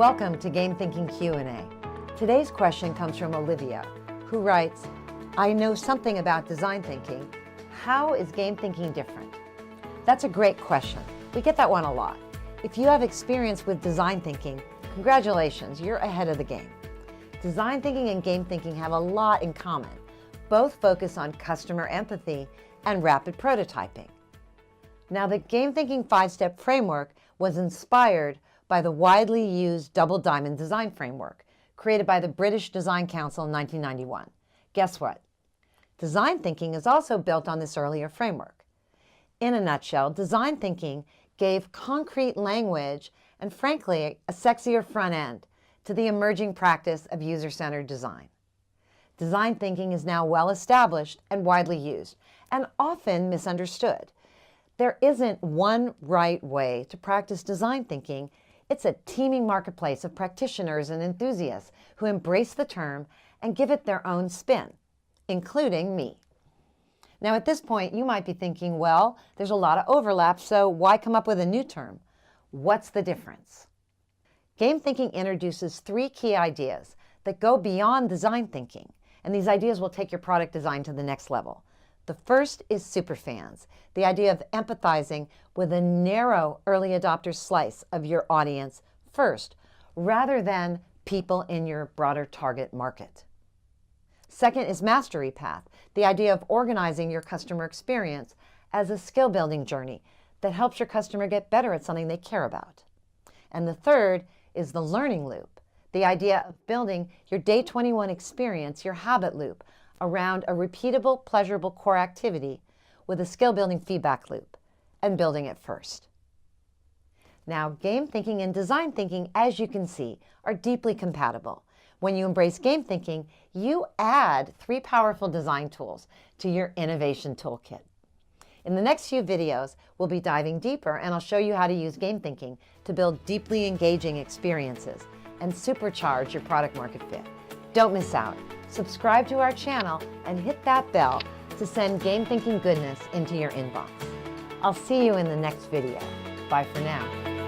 Welcome to Game Thinking Q&A. Today's question comes from Olivia, who writes, I know something about design thinking. How is game thinking different? That's a great question. We get that one a lot. If you have experience with design thinking, congratulations, you're ahead of the game. Design thinking and game thinking have a lot in common. Both focus on customer empathy and rapid prototyping. Now, the game thinking 5-step framework was inspired by the widely used Double Diamond design framework created by the British Design Council in 1991. Guess what? Design thinking is also built on this earlier framework. In a nutshell, design thinking gave concrete language and, frankly, a sexier front end to the emerging practice of user-centered design. Design thinking is now well established and widely used, and often misunderstood. There isn't one right way to practice design thinking. It's a teeming marketplace of practitioners and enthusiasts who embrace the term and give it their own spin, including me. Now, at this point, you might be thinking, well, there's a lot of overlap, so why come up with a new term? What's the difference? Game thinking introduces 3 key ideas that go beyond design thinking, and these ideas will take your product design to the next level. The first is Superfans, the idea of empathizing with a narrow early adopter slice of your audience first, rather than people in your broader target market. Second is Mastery Path, the idea of organizing your customer experience as a skill-building journey that helps your customer get better at something they care about. And the third is the Learning Loop, the idea of building your Day 21 experience, your habit loop, around a repeatable, pleasurable core activity with a skill-building feedback loop, and building it first. Now, game thinking and design thinking, as you can see, are deeply compatible. When you embrace game thinking, you add 3 powerful design tools to your innovation toolkit. In the next few videos, we'll be diving deeper, and I'll show you how to use game thinking to build deeply engaging experiences and supercharge your product market fit. Don't miss out. Subscribe to our channel and hit that bell to send game thinking goodness into your inbox. I'll see you in the next video. Bye for now.